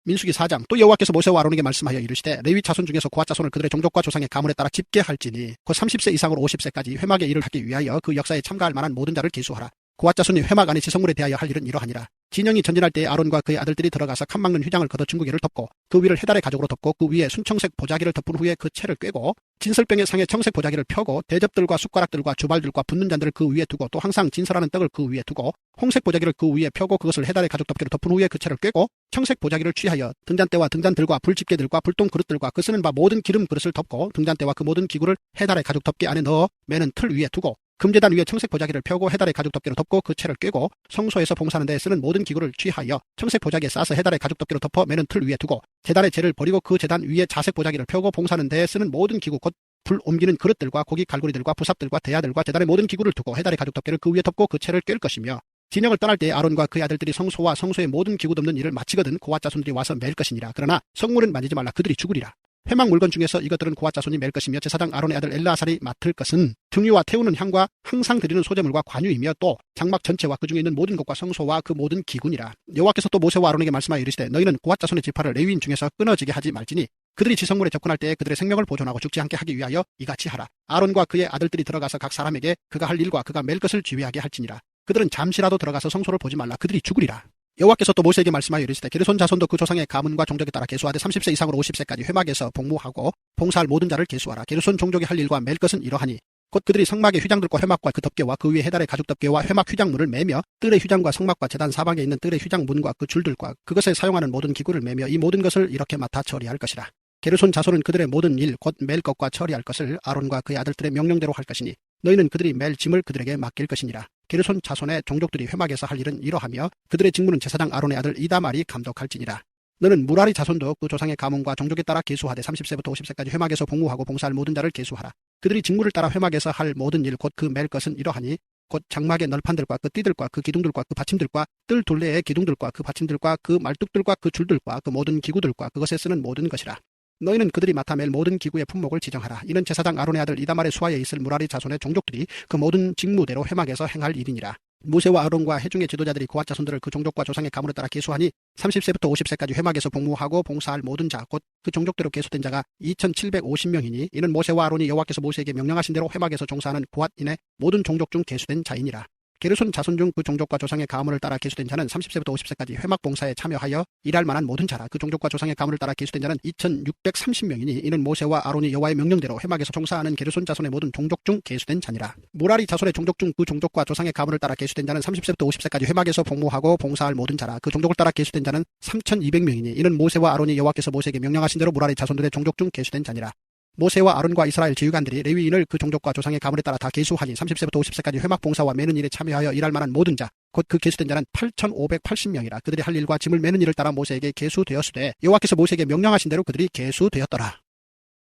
민수기 4장. 또 여호와께서 모세와 아론에게 말씀하여 이르시되 레위 자손 중에서 고앗 자손을 그들의 종족과 조상의 가문에 따라 집계할지니 곧 30세 이상으로 50세까지 회막의 일을 하기 위하여 그 역사에 참가할 만한 모든 자를 계수하라. 고앗 자손이 회막 안의 지성물에 대하여 할 일은 이러하니라. 진영이 전진할 때에 아론과 그의 아들들이 들어가서 칸 막는 휘장을 걷어 중구기를 덮고 그 위를 해달의 가죽으로 덮고 그 위에 순청색 보자기를 덮은 후에 그 채를 꿰고 진설병의 상에 청색 보자기를 펴고 대접들과 숟가락들과 주발들과 붓는 잔들을 그 위에 두고 또 항상 진설하는 떡을 그 위에 두고 홍색 보자기를 그 위에 펴고 그것을 해달의 가죽 덮개로 덮은 후에 그 채를 꿰고 청색 보자기를 취하여 등잔대와 등잔들과 불집게들과 불똥 그릇들과 그 쓰는 바 모든 기름 그릇을 덮고 등잔대와 그 모든 기구를 해달의 가죽 덮개 안에 넣어 매는 틀 위에 두고 금제단 위에 청색 보자기를 펴고 해달의 가죽 덮개로 덮고 그 채를 꿰고 성소에서 봉사하는 데 쓰는 모든 기구를 취하여 청색 보자기에 싸서 해달의 가죽 덮개로 덮어 매는 틀 위에 두고 제단의 재를 버리고 그 제단 위에 자색 보자기를 펴고 봉사하는 데 쓰는 모든 기구 곧 불 옮기는 그릇들과 고기 갈고리들과 부삽들과 대야들과 제단의 모든 기구를 두고 해달의 가죽 덮개를 그 위에 덮고 그 채를 꿰을 것이며 진영을 떠날 때에 아론과 그의 아들들이 성소와 성소의 모든 기구 덮는 일을 마치거든 고앗 자손들이 와서 맬 것이니라. 그러나 성물은 만지지 말라. 그들이 죽으리라. 회막 물건 중에서 이것들은 고앗 자손이 맬 것이며 제사장 아론의 아들 엘르아살이 맡을 것은 등유와 태우는 향과 항상 드리는 소제물과 관유이며 또 장막 전체와 그 중에 있는 모든 것과 성소와 그 모든 기구니라. 여호와께서 또 모세와 아론에게 말씀하여 이르시되 너희는 고앗 자손의 지파를 레위인 중에서 끊어지게 하지 말지니 그들이 지성물에 접근할 때에 그들의 생명을 보존하고 죽지 않게 하기 위하여 이같이 하라. 아론과 그의 아들들이 들어가서 각 사람에게 그가 할 일과 그가 맬 것을 지휘하게 할지니라. 그들은 잠시라도 들어가서 성소를 보지 말라. 그들이 죽으리라. 여호와께서 또 모세에게 말씀하여 이르시되 게르손 자손도 그 조상의 가문과 종족에 따라 계수하되 30세 이상으로 50세까지 회막에서 복무하고 봉사할 모든 자를 계수하라. 게르손 종족이 할 일과 맬 것은 이러하니 곧 그들이 성막의 휘장들과 회막과 그 덮개와 그 위에 해달의 가죽 덮개와 회막 휘장문을 매며 뜰의 휘장과 성막과 제단 사방에 있는 뜰의 휘장문과 그 줄들과 그것에 사용하는 모든 기구를 매며 이 모든 것을 이렇게 맡아 처리할 것이라. 게르손 자손은 그들의 모든 일 곧 맬 것과 처리할 것을 아론과 그의 아들들의 명령대로 할 것이니 너희는 그들이 맬 짐을 그들에게 맡길 것이니라. 게르손 자손의 종족들이 회막에서 할 일은 이러하며 그들의 직무는 제사장 아론의 아들 이다말이 감독할지니라. 너는 무라리 자손도 그 조상의 가문과 종족에 따라 계수하되 30세부터 50세까지 회막에서 복무하고 봉사할 모든 자를 계수하라. 그들이 직무를 따라 회막에서 할 모든 일 곧 그 맬 것은 이러하니 곧 장막의 널판들과 그 띠들과 그 기둥들과 그 받침들과 뜰 둘레의 기둥들과 그 받침들과 그 말뚝들과 그 줄들과 그 모든 기구들과 그것에 쓰는 모든 것이라. 너희는 그들이 맡아 맬 모든 기구의 품목을 지정하라. 이는 제사장 아론의 아들 이다말의 수하에 있을 무라리 자손의 종족들이 그 모든 직무대로 회막에서 행할 일이니라. 모세와 아론과 회중의 지도자들이 고앗 자손들을 그 종족과 조상의 가문에 따라 계수하니 30세부터 50세까지 회막에서 복무하고 봉사할 모든 자 곧 그 종족대로 계수된 자가 2750명이니 이는 모세와 아론이 여호와께서 모세에게 명령하신 대로 회막에서 종사하는 고앗인의 모든 종족 중 계수된 자이니라. 게르손 자손 중 그 종족과 조상의 가문을 따라 계수된 자는 30세부터 50세까지 회막 봉사에 참여하여 일할 만한 모든 자라. 그 종족과 조상의 가문을 따라 계수된 자는 2630명이니 이는 모세와 아론이 여호와의 명령대로 회막에서 종사하는 게르손 자손의 모든 종족 중 계수된 자니라. 무라리 자손의 종족 중 그 종족과 조상의 가문을 따라 계수된 자는 30세부터 50세까지 회막에서 복무하고 봉사할 모든 자라. 그 종족을 따라 계수된 자는 3200명이니 이는 모세와 아론이 여호와께서 모세에게 명령하신 대로 무라리 자손들의 종족 중 계수된 자니라. 모세와 아론과 이스라엘 지휘관들이 레위인을 그 종족과 조상의 가문에 따라 다 계수하니 30세부터 50세까지 회막 봉사와 매는 일에 참여하여 일할 만한 모든 자 곧 그 계수된 자는 8580명이라. 그들이 할 일과 짐을 매는 일을 따라 모세에게 계수되었으되 여호와께서 모세에게 명령하신 대로 그들이 계수되었더라.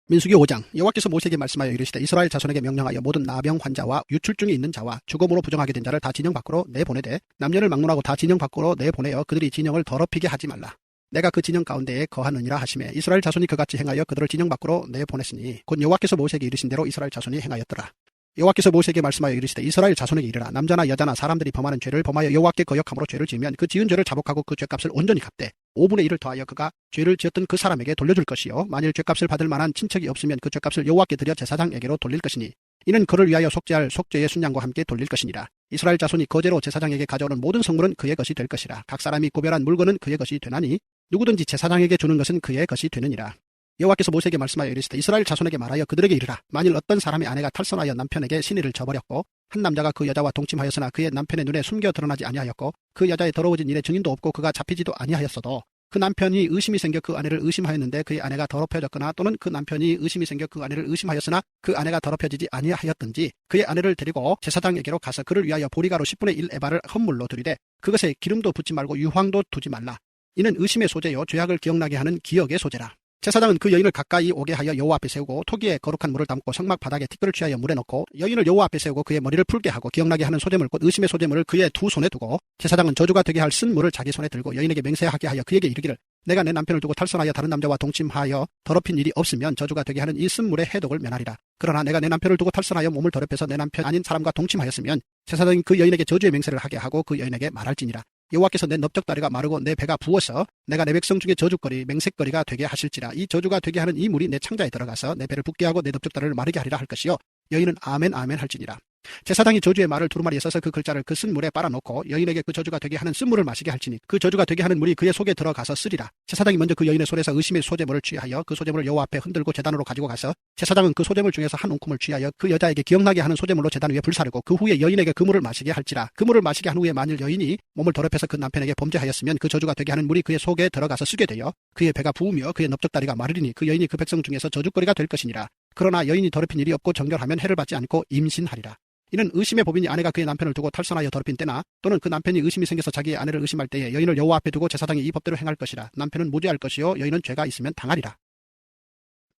민수기 5장. 여호와께서 모세에게 말씀하여 이르시되 이스라엘 자손에게 명령하여 모든 나병 환자와 유출증이 있는 자와 죽음으로 부정하게 된 자를 다 진영 밖으로 내보내되 남녀를 막론하고 다 진영 밖으로 내보내어 그들이 진영을 더럽히게 하지 말라. 내가 그 진영 가운데에 거하느니라 하시매 이스라엘 자손이 그같이 행하여 그들을 진영 밖으로 내보냈으니 곧 여호와께서 모세에게 이르신 대로 이스라엘 자손이 행하였더라. 여호와께서 모세에게 말씀하여 이르시되 이스라엘 자손에게 이르라. 남자나 여자나 사람들이 범하는 죄를 범하여 여호와께 거역함으로 죄를 지으면 그 지은 죄를 자복하고 그 죄값을 온전히 갚되 5분의 1을 더하여 그가 죄를 지었던 그 사람에게 돌려줄 것이요 만일 죄값을 받을 만한 친척이 없으면 그 죄값을 여호와께 드려 제사장에게로 돌릴 것이니 이는 그를 위하여 속죄할 속죄의 순양과 함께 돌릴 것이니라. 이스라엘 자손이 거제로 제사장에게 가져오는 모든 성물은 그의 것이 될 것이라. 각 사람이 구별한 물건은 그의 것이 되나니 누구든지 제사장에게 주는 것은 그의 것이 되느니라. 여호와께서 모세에게 말씀하여 이르시되 이스라엘 자손에게 말하여 그들에게 이르라. 만일 어떤 사람의 아내가 탈선하여 남편에게 시내를 저버렸고 한 남자가 그 여자와 동침하였으나 그의 남편의 눈에 숨겨 드러나지 아니하였고 그 여자의 더러워진 일에 증인도 없고 그가 잡히지도 아니하였어도 그 남편이 의심이 생겨 그 아내를 의심하였는데 그의 아내가 더럽혀졌거나 또는 그 남편이 의심이 생겨 그 아내를 의심하였으나 그 아내가 더럽혀지지 아니하였든지 그의 아내를 데리고 제사장에게로 가서 그를 위하여 보리가루 10분의 1 에바를 헌물로 드리되 그것에 기름도 붓지 말고 유황도 두지 말라. 이는 의심의 소재요 죄악을 기억나게 하는 기억의 소재라. 제사장은 그 여인을 가까이 오게 하여 여호와 앞에 세우고 토기에 거룩한 물을 담고 성막 바닥에 티끌을 취하여 물에 넣고 여인을 여호와 앞에 세우고 그의 머리를 풀게 하고 기억나게 하는 소재물 곧 의심의 소재물을 그의 두 손에 두고 제사장은 저주가 되게 할 쓴 물을 자기 손에 들고 여인에게 맹세하게 하여 그에게 이르기를 내가 내 남편을 두고 탈선하여 다른 남자와 동침하여 더럽힌 일이 없으면 저주가 되게 하는 이 쓴 물의 해독을 면하리라. 그러나 내가 내 남편을 두고 탈선하여 몸을 더럽혀서 내 남편 아닌 사람과 동침하였으면 제사장이 그 여인에게 저주의 맹세를 하게 하고 그 여인에게 말할지니라. 여호와께서 내 넓적다리가 마르고 내 배가 부어서 내가 내 백성 중에 저주거리 맹색거리가 되게 하실지라. 이 저주가 되게 하는 이 물이 내 창자에 들어가서 내 배를 붓게 하고 내 넓적다리를 마르게 하리라 할 것이요 여인은 아멘 아멘 할지니라. 제사장이 저주의 말을 두루마리에 써서 그 글자를 그 쓴 물에 빨아놓고 여인에게 그 저주가 되게 하는 쓴물을 마시게 할지니 그 저주가 되게 하는 물이 그의 속에 들어가서 쓰리라. 제사장이 먼저 그 여인의 손에서 의심의 소재물을 취하여 그 소재물을 여호와 앞에 흔들고 제단으로 가지고 가서 제사장은 그 소재물 중에서 한 웅큼을 취하여 그 여자에게 기억나게 하는 소재물로 제단 위에 불사르고 그 후에 여인에게 그 물을 마시게 할지라. 그 물을 마시게 한 후에 만일 여인이 몸을 더럽혀서 그 남편에게 범죄하였으면 그 저주가 되게 하는 물이 그의 속에 들어가서 쓰게 되어 그의 배가 부으며 그의 넓적다리가 마르리니 그 여인이 그 백성 중에서 저주거리가 될 것이니라. 그러나 여인이 더럽힌 일이 없고 정결하면 해를 받지 않고 임신하리라. 이는 의심의 법이니 아내가 그의 남편을 두고 탈선하여 더럽힌 때나 또는 그 남편이 의심이 생겨서 자기의 아내를 의심할 때에 여인을 여호와 앞에 두고 제사장이 이 법대로 행할 것이라. 남편은 무죄할 것이요 여인은 죄가 있으면 당하리라.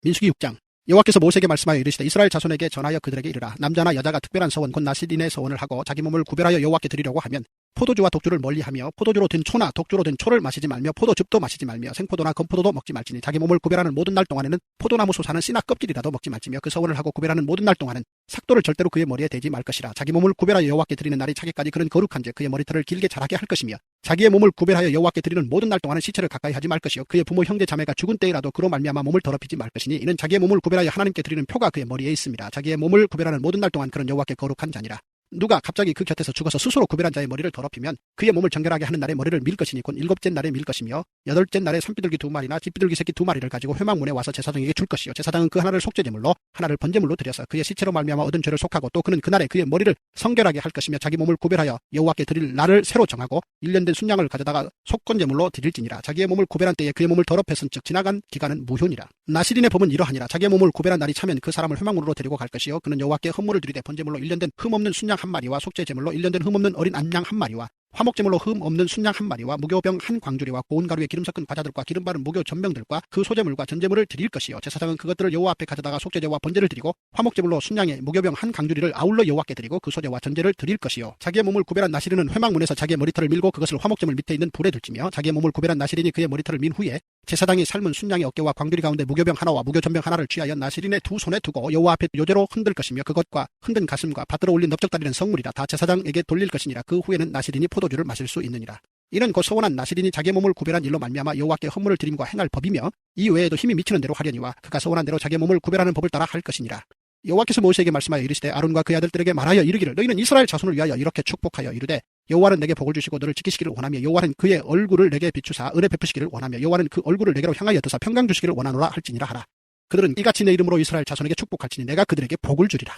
민수기 6장. 여호와께서 모세에게 말씀하여 이르시되 이스라엘 자손에게 전하여 그들에게 이르라. 남자나 여자가 특별한 서원 곧 나시린의 서원을 하고 자기 몸을 구별하여 여호와께 드리려고 하면 포도주와 독주를 멀리하며 포도주로 된 초나 독주로 된 초를 마시지 말며 포도즙도 마시지 말며 생포도나 건포도도 먹지 말지니 자기 몸을 구별하는 모든 날 동안에는 포도나무 솟아는 씨나 껍질이라도 먹지 말지며 그 서원을 하고 구별하는 모든 날 동안은 삭도를 절대로 그의 머리에 대지 말 것이라. 자기 몸을 구별하여 여호와께 드리는 날이 차기까지 그는 거룩한즉 그의 머리털을 길게 자라게 할 것이며 자기의 몸을 구별하여 여호와께 드리는 모든 날 동안은 시체를 가까이 하지 말 것이요 그의 부모 형제 자매가 죽은 때이라도 그로 말미암아 몸을 더럽히지 말 것이니 이는 자기의 몸을 구별하여 하나님께 드리는 표가 그의 머리에 있습니다. 자기의 몸을 구별하는 모든 날 동안 그는 여호와께 거룩한 자니라. 누가 갑자기 그 곁에서 죽어서 스스로 구별한 자의 머리를 더럽히면 그의 몸을 정결하게 하는 날에 머리를 밀 것이니 곧 7째 날에 밀 것이며 8째 날에 산비둘기 2마리나 집비둘기 새끼 2마리를 가지고 회막문에 와서 제사장에게 줄 것이요 제사장은 그 하나를 속죄제물로 하나를 번제물로 드려서 그의 시체로 말미암아 얻은 죄를 속하고 또 그는 그날에 그의 머리를 성결하게 할 것이며 자기 몸을 구별하여 여호와께 드릴 날을 새로 정하고 1년 된 순양을 가져다가 속건제물로 드릴지니라. 자기의 몸을 구별한 때에 그의 몸을 더럽혔은 즉 지나간 기간은 무효니라. 나시린의 법은 이러하니라. 자기의 몸을 구별한 날이 차면 그 사람을 회막문으로 데리고 갈 것이요 그는 여호와께 헌물을 드리되 번제물로 1년 된 흠없는 순양 1마리와 속죄제물로 1년 된 흠없는 어린 암양 1마리와 화목제물로 흠 없는 순양 1마리와 무교병 1광주리와 고운 가루에 기름 섞은 과자들과 기름 바른 무교 전병들과 그 소제물과 전제물을 드릴 것이요 제사장은 그것들을 여호와 앞에 가져다가 속죄제와 번제를 드리고 화목제물로 순양의 무교병 1광주리를 아울러 여호와께 드리고 그 소제와 전제를 드릴 것이요 자기의 몸을 구별한 나시린은 회막문에서 자기의 머리털을 밀고 그것을 화목제물 밑에 있는 불에 들지며 자기의 몸을 구별한 나시린이 그의 머리털을 민 후에 제사장이 삶은 순양의 어깨와 광주리 가운데 무교병 하나와 무교전병 하나를 취하여 나시린의 두 손에 두고 여호와 앞에 요제로 흔들 것이며 그것과 흔든 가슴과 밭들어 올린 넓적다리는 성물이라 다 제사장에게 돌릴 것이니라. 그 후에는 나시린이 포도주를 마실 수 있느니라. 이는 곧 서원한 나시린이 자기의 몸을 구별한 일로 말미암아 여호와께 헌물을 드림과 행할 법이며 이 외에도 힘이 미치는 대로 하려니와 그가 서원한 대로 자기의 몸을 구별하는 법을 따라 할 것이니라. 여호와께서 모세에게 말씀하여 이르시되 아론과 그의 아들들에게 말하여 이르기를 너희는 이스라엘 자손을 위하여 이렇게 축복하여 이르되 여호와는 내게 복을 주시고 너를 지키시기를 원하며 여호와는 그의 얼굴을 내게 비추사 은혜 베푸시기를 원하며 여호와는 그 얼굴을 내게로 향하여 드사 평강 주시기를 원하노라 할지니라 하라. 그들은 이같이 내 이름으로 이스라엘 자손에게 축복할지니 내가 그들에게 복을 주리라.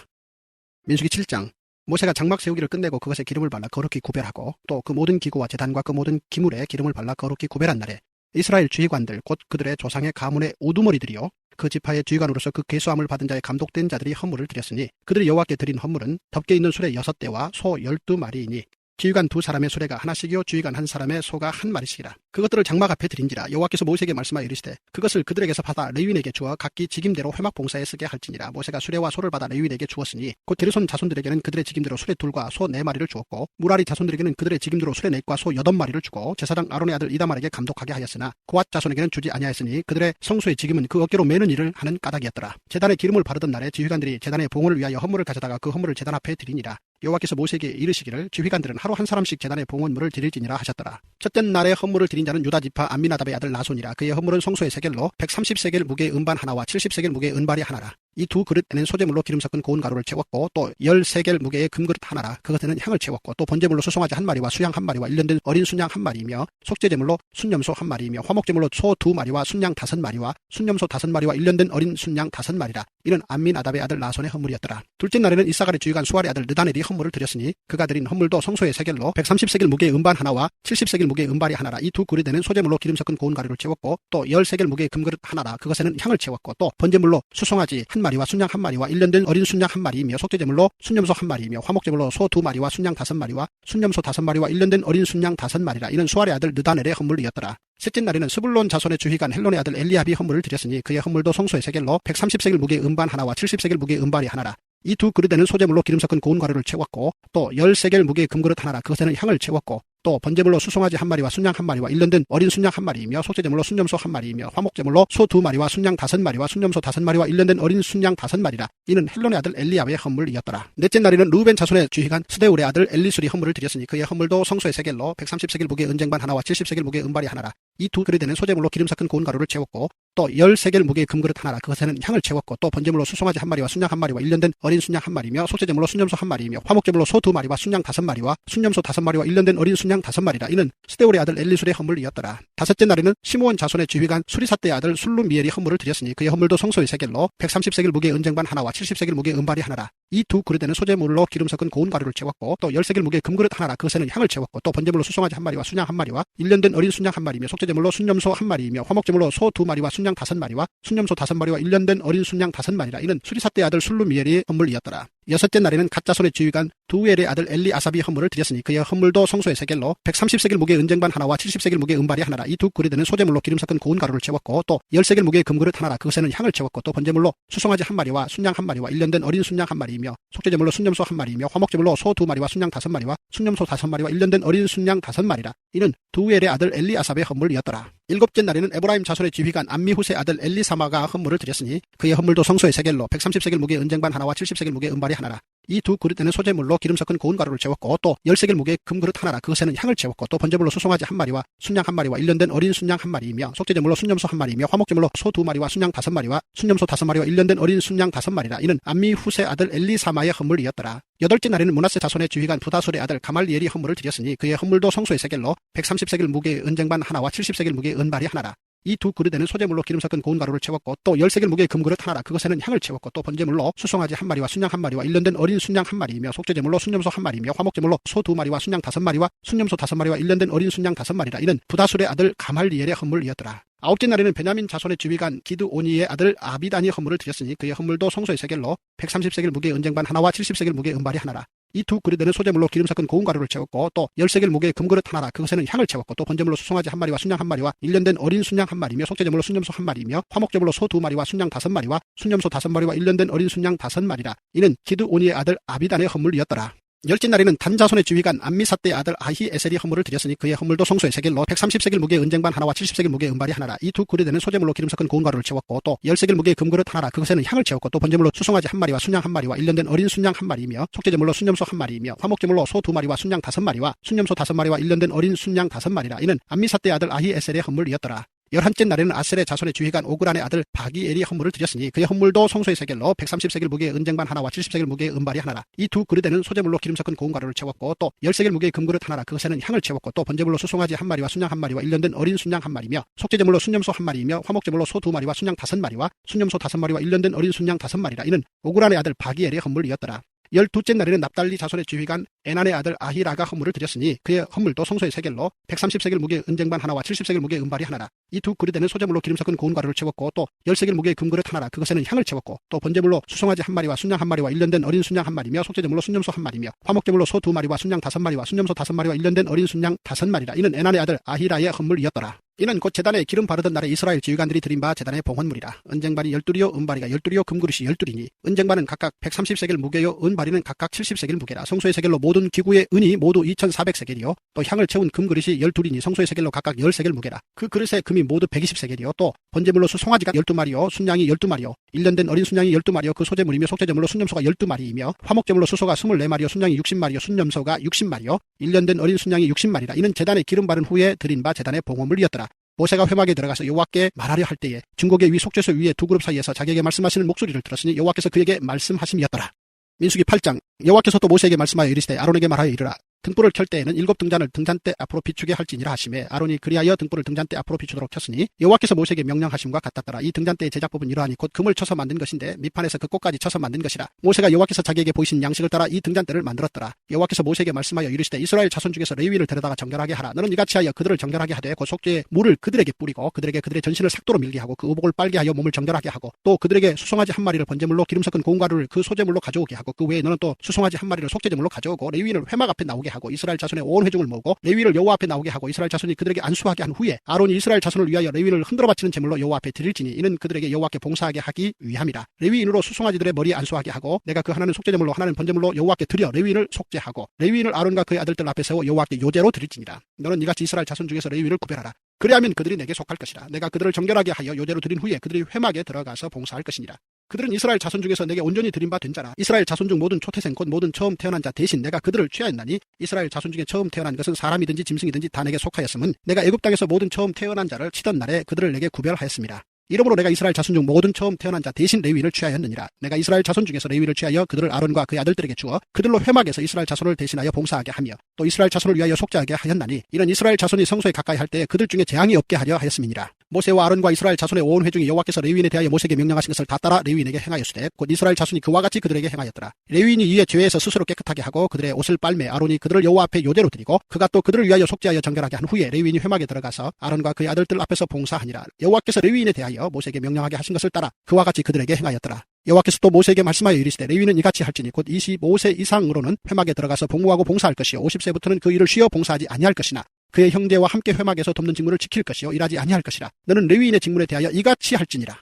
민수기 7장. 모세가 장막 세우기를 끝내고 그것에 기름을 발라 거룩히 구별하고 또 그 모든 기구와 제단과 그 모든 기물에 기름을 발라 거룩히 구별한 날에 이스라엘 주의관들 곧 그들의 조상의 가문의 우두머리들이요 그 지파의 주의관으로서 그 계수함을 받은 자의 감독된 자들이 헌물을 드렸으니 그들이 여호와께 드린 헌물은 덮개 있는 수레 6대와 소 12마리이니 지휘관 두 사람의 수레가 하나씩이요 지휘관 한 사람의 소가 한 마리씩이라. 그것들을 장막 앞에 드린지라. 여호와께서 모세에게 말씀하여 이르시되 그것을 그들에게서 받아 레위인에게 주어 각기 직임대로 회막 봉사에 쓰게 할지니라. 모세가 수레와 소를 받아 레위인에게 주었으니 곧 게르손 자손들에게는 그들의 직임대로 수레 둘과 소 4마리를 주었고 무라리 자손들에게는 그들의 직임대로 수레 4과 소 8마리를 주고 제사장 아론의 아들 이다말에게 감독하게 하였으나 고앗 자손에게는 주지 아니하였으니 그들의 성소의 직임은 그 어깨로 매는 일을 하는 까닭이었더라. 제단에 기름을 바르던 날에 지휘관들이 제단의 봉헌을 위하여 헌물을 가져다가 그 헌물을 제단 앞에 드리니라. 여호와께서 모세에게 이르시기를 지휘관들은 하루 한 사람씩 제단의 봉헌물을 드릴지니라 하셨더라. 첫째 날에 헌물을 드린 자는 유다 지파 암미나답의 아들 나손이라. 그의 헌물은 성소의 세겔로 130세겔 무게의 은반 하나와 70세겔 무게의 은발이 하나라. 이 두 그릇에는 소재물로 기름 섞은 고운 가루를 채웠고 또 10세겔 무게의 금그릇 하나라. 그것에는 향을 채웠고 또 번제물로 수송아지 한 마리와 수양 한 마리와 일년된 어린 순양 한 마리이며 속죄제물로 순염소 한 마리이며 화목제물로 소 2마리와 순양 5마리와 순염소 5마리와 일년된 어린 순양 5마리라. 이는 암미나답의 아들 나손의 헌물이었더라. 둘째 날에는 이사갈의 지휘관 수알의 아들 느다넬이 헌물을 드렸으니 그가 드린 헌물도 성소의 세겔로 130세겔 무게의 은반 하나와 70세겔 무게의 은발이 하나라. 이 두 그릇에는 소재물로 기름 섞은 고운 가루를 채웠고 또 10세겔 무게의 금그릇 하나라. 그것에는 향을 채웠고 또 번제물로 수송아지 한 마리와 순양 한 마리와 일년된 어린 순양 한 마리이며 속죄제물로 순염소 한 마리이며 화목제물로 소 2마리와 순양 5마리와 순염소 5마리와 일년된 어린 순양 5마리라. 이는 수알의 아들 느다넬의 헌물이었더라. 셋째 날에는 스불론 자손의 주휘관 헬론의 아들 엘리압이 헌물을 드렸으니 그의 헌물도 성소의 세겔로 130세겔 무게의 은반 하나와 70세겔 무게의 은발이 하나라. 이 두 그릇에는 소재물로 기름 섞은 고운 가루를 채웠고 또 10세겔 무게의 금그릇 하나라. 그것에는 향을 채웠고 또 번제물로 수송아지 한 마리와 순양 한 마리와 일년된 어린 순양 한 마리이며 속죄제물로 순염소 한 마리이며 화목제물로 소 2마리와 순양 5마리와 순염소 5마리와 일년된 어린 순양 5마리라. 이는 헬론의 아들 엘리압의 헌물이었더라. 넷째 날에는 루벤 자손의 주휘관 스데울의 아들 엘리술이 헌물을 드렸으니 그의 헌물도 성소의 세겔로 130세겔 무게의 은쟁반 하나와 70세겔 무게의 은발이 하나라. 이 두 그릇에는 소재물로 기름 섞은 고운 가루를 채웠고 또 10세겔 무게의 금그릇 하나라. 그것에는 향을 채웠고 또 번제물로 수송아지 한 마리와 순양 한 마리와 일년된 어린 순양 한 마리며 속죄제물로 순염소 한 마리이며 화목제물로 소 2마리와 순양 5마리와 순염소 5마리와 일년된 어린 순양 5마리라. 이는 스데울의 아들 엘리술의 헌물이었더라. 다섯째 날에는 시므온 자손의 주휘관 수리사떼의 아들 술루미엘이 헌물을 드렸으니 그의 헌물도 성소의 세겔로 130세겔 무게의 은쟁반 하나와 70세겔 무게의 은발이 하나라. 이 두 그릇에는 소재물로 기름 섞은 고운 가루를 채웠고 또 10세겔 무게의 금그릇 하나라. 그것에는 향을 채웠고 또 번제물로 수송아지 한 마리와 순양 한 마리와 일년된 어린 순양 한 마리며 속죄제물로 순염소 한 마리이며 화목제물로 소 2마리와 순양 5마리와 순염소 5마리와 일년된 어린 순양 5마리라. 이는 수리사떼의 아들 술루미엘이 헌물이었더라. 여섯째 날에는 갓자손의 주휘관 두엘의 아들 엘리아삽이 헌물을 드렸으니 그의 헌물도 성소의 세겔로 130세겔 무게의 은쟁반 하나와 70세겔 무게의 은발이 하나라. 이 두 그릇에는 소재물로 기름 섞은 고운 가루를 채웠고 또 10세겔 무게의 금그릇 하나라. 그것에는 향을 채웠고 또 번제물로 수송아지 한 마리와 순양 한 마리와 일년된 어린 순양 한 마리이며 속죄제물로 순염소 한 마리이며 화목제물로 소 2마리와 순양 5마리와 순염소 5마리와 일년된 어린 순양 5마리라. 이는 두엘의 아들 엘리아삽의 헌물이었더라. 일곱째 날에는 에브라임 자손의 지휘관 암미후스의 아들 엘리사마가 헌물을 드렸으니 그의 헌물도 성소의 세겔로 130세겔 무게의 은쟁반 하나와 70세겔 무게의 은발이 하나라. 이 두 그릇에는 소재물로 기름 섞은 고운 가루를 채웠고 또 10세겔 무게의 금그릇 하나라. 그것에는 향을 채웠고 또 번제물로 수송아지 한 마리와 순양 한 마리와 일년된 어린 순양 한 마리이며 속죄제물로 순염소 한 마리이며 화목제물로 소 2마리와 순양 5마리와 순염소 5마리와 일년된 어린 순양 5마리라. 이는 암미후스의 아들 엘리사마의 헌물이었더라. 여덟째 날에는 므낫세 자손의 주휘관 부다술의 아들 가말리엘이 헌물을 드렸으니 그의 헌물도 성소의 세겔로 130세겔 무게의 은쟁반 하나와 70세겔 무게의 은발이 하나라. 이 두 그릇에는 소재물로 기름 섞은 고운 가루를 채웠고 또 10세겔 무게의 금그릇 하나라. 그것에는 향을 채웠고 또 번제물로 수송아지 한 마리와 순양 한 마리와 일년된 어린 순양 한 마리이며 속죄제물로 순염소 한 마리이며 화목제물로 소 2마리와 순양 5마리와 순염소 5마리와 일년된 어린 순양 5마리라. 이는 부다술의 아들 가말리엘의 헌물이었더라. 아홉째 날에는 베냐민 자손의 주휘관 기드오니의 아들 아비단이 헌물을 드렸으니 그의 헌물도 성소의 세겔로 130세겔 무게의 은쟁반 하나와 70세겔 무게의 은발이 하나라. 이 두 그릇에는 소재물로 기름 섞은 고운 가루를 채웠고 또 10세겔 무게의 금그릇 하나라. 그것에는 향을 채웠고 또 번제물로 수송아지 한 마리와 순양 한 마리와 일년된 어린 순양 한 마리며 속죄제물로 순염소 한 마리이며 화목제물로 소 2마리와 순양 5마리와 순염소 5마리와 일년된 어린 순양 5마리라. 이는 기드오니의 아들 아비단의 헌물이었더라. 열째 날에는 단 자손의 주휘관 암미사떼의 아들 아히에셀이 헌물을 드렸으니 그의 헌물도 성소의 세겔로 130세겔 무게의 은쟁반 하나와 70세겔 무게의 은발이 하나라. 이 두 그릇에는 소재물로 기름 섞은 고운 가루를 채웠고 또 10세겔 무게의 금그릇 하나라. 그것에는 향을 채웠고 또 번제물로 수송아지 한 마리와 순양 한 마리와 일년된 어린 순양 한 마리이며 속죄제물로 순염소 한 마리이며 화목제물로 소 2마리와 순양 5마리와 순염소 5마리와 일년된 어린 순양 5마리라. 이는 암미사떼의 아들 아히에셀의 헌물이었더라. 11째 날에는 아셀의 자손의 주휘관 오그란의 아들 바기엘이 헌물을 드렸으니 그의 헌물도 성소의 세겔로 130세겔 무게의 은쟁반 하나와 70세겔 무게의 은발이 하나라. 이 두 그릇에는 소재물로 기름 섞은 고운 가루를 채웠고 또 10세겔 무게의 금그릇 하나라. 그것에는 향을 채웠고 또 번제물로 수송아지 한 마리와 순양 한 마리와 일년된 어린 순양 한 마리며 속죄제물로 순염소 한 마리이며 화목제물로 소 2마리와 순양 5마리와 순염소 5마리와 일년된 어린 순양 5마리라. 이는 오그란의 아들 바기엘의 헌물이었더라. 12째 날에는 납달리 자손의 지휘관 에난의 아들 아히라가 헌물을 드렸으니 그의 헌물도 성소의 세겔로 130세겔 무게의 은쟁반 하나와 70세겔 무게의 은발이 하나라. 이 두 그릇에는 소재물로 기름 섞은 고운 가루를 채웠고 또 10세겔 무게의 금그릇 하나라. 그것에는 향을 채웠고 또 번제물로 수송아지 한 마리와 순양 한 마리와 1년 된 어린 순양 한 마리며 속죄제물로 순념소 한 마리며 화목제물로 소 2마리와 순양 5마리와 순념소 5마리와 1년 된 어린 순양 5마리라. 이는 에난의 아들 아히라의 헌물이었더라. 이는 곧 제단에 기름 바르던 날에 이스라엘 지휘관들이 드린 바 제단의 봉헌물이라. 은쟁반이 12리요 은바리가 12리요 금그릇이 12리니 은쟁반은 각각 130세겔 무게요 은바리는 각각 70세겔 무게라. 성소의 세겔로 모든 기구의 은이 모두 2400세겔이요 또 향을 채운 금그릇이 12리니 성소의 세겔로 각각 10세겔 무게라. 그 그릇의 금이 모두 120세겔이요 또 번제물로 송아지가 12마리요 순양이 12마리요 1년 된 어린 순양이 12마리요 그 소제물이며 속죄제물로 순념소가 12마리이며 화목제물로 수소가 24마리요 순양이 60마리요 순념소가 60마리요 1년 된 어린 순양이 60마리라. 이는 제단에 기름 바른 후에 드린 바 제단의 봉헌물이었더라. 모세가 회막에 들어가서 여호와께 말하려 할 때에 증거계 위 속죄소 위에 두 그룹 사이에서 자기에게 말씀하시는 목소리를 들었으니 여호와께서 그에게 말씀하심이었더라. 민수기 8장. 여호와께서 또 모세에게 말씀하여 이르시되 아론에게 말하여 이르라. 등불을 켤 때에는 7등잔을 등잔대 앞으로 비추게 할지니라 하시매 아론이 그리하여 등불을 등잔대 앞으로 비추도록 켰으니 여호와께서 모세에게 명령하심과 같았더라. 이 등잔대의 제작법은 이러하니 곧 금을 쳐서 만든 것인데 밑판에서 그 꼭까지 쳐서 만든 것이라. 모세가 여호와께서 자기에게 보이신 양식을 따라 이 등잔대를 만들었더라. 여호와께서 모세에게 말씀하여 이르시되 이스라엘 자손 중에서 레위를 데려다가 정결하게 하라. 너는 이같이 하여 그들을 정결하게 하되 곧 속죄의 물을 그들에게 뿌리고 그들에게 그들의 전신을 삭도로 밀게 하고 그 의복을 빨게 하여 몸을 정결하게 하고 또 그들에게 수송아지 한 마리를 번제물로 기름 섞은 고운 가루를 그 소제물로 가져오게 하고 그 외에 너는 또 수송아지 한 마리를 속죄제물로 가져오고 레위인을 회막 앞에 나오게 하고 이스라엘 자손의 온 회중을 모으고 레위를 여호와 앞에 나오게 하고 이스라엘 자손이 그들에게 안수하게 한 후에 아론이 이스라엘 자손을 위하여 레위인을 흔들어 바치는 제물로 여호와 앞에 드릴지니 이는 그들에게 여호와께 봉사하게 하기 위함이라. 레위인으로 수송아지들의 머리에 안수하게 하고 내가 그 하나는 속죄제물로 하나는 번제물로 여호와께 드려 레위인을 속죄하고 레위인을 아론과 그의 아들들 앞에 세워 여호와께 요제로 드릴지니라. 너는 이같이 이스라엘 자손 중에서 레위인을 구별하라. 그리하면 그들이 내게 속할 것이라. 내가 그들을 정결하게 하여 요제로 드린 후에 그들이 회막에 들어가서 봉사할 것이니라. 그들은 이스라엘 자손 중에서 내게 온전히 드린 바 된 자라. 이스라엘 자손 중 모든 초태생 곧 모든 처음 태어난 자 대신 내가 그들을 취하였나니 이스라엘 자손 중에 처음 태어난 것은 사람이든지 짐승이든지 다 내게 속하였음은 내가 애굽 땅에서 모든 처음 태어난 자를 치던 날에 그들을 내게 구별하였습니다. 이러므로 내가 이스라엘 자손 중 모든 처음 태어난 자 대신 레위인을 취하였느니라. 내가 이스라엘 자손 중에서 레위인을 취하여 그들을 아론과 그의 아들들에게 주어 그들로 회막에서 이스라엘 자손을 대신하여 봉사하게 하며 또 이스라엘 자손을 위하여 속죄하게 하였나니 이는 이스라엘 자손이 성소에 가까이 할 때 그들 중에 재앙이 없게 하려 하였음이니라. 모세와 아론과 이스라엘 자손의 온 회중이 여호와께서 레위인에 대하여 모세에게 명령하신 것을 다 따라 레위인에게 행하였으되 곧 이스라엘 자손이 그와 같이 그들에게 행하였더라. 레위인이 이에 죄에서 스스로 깨끗하게 하고 그들의 옷을 빨매 아론이 그들을 여호와 앞에 요제로 드리고 그가 또 그들을 위하여 속죄하여 정결하게 한 후에 레위인이 회막에 들어가서 아론과 그의 아들들 앞에서 봉사하니라. 여호와께서 레위인에 대하여 모세에게 명령하게 하신 것을 따라 그와 같이 그들에게 행하였더라. 여호와께서 또 모세에게 말씀하여 이르시되 레위인은 이같이 할지니 곧 25세 이상으로는 회막에 들어가서 복무하고 봉사할 것이요 50세부터는 그 일을 쉬어 봉사하지 아니할 것이나 그의 형제와 함께 회막에서 돕는 직무를 지킬 것이요 일하지 아니할 것이라. 너는 레위인의 직무에 대하여 이같이 할지니라.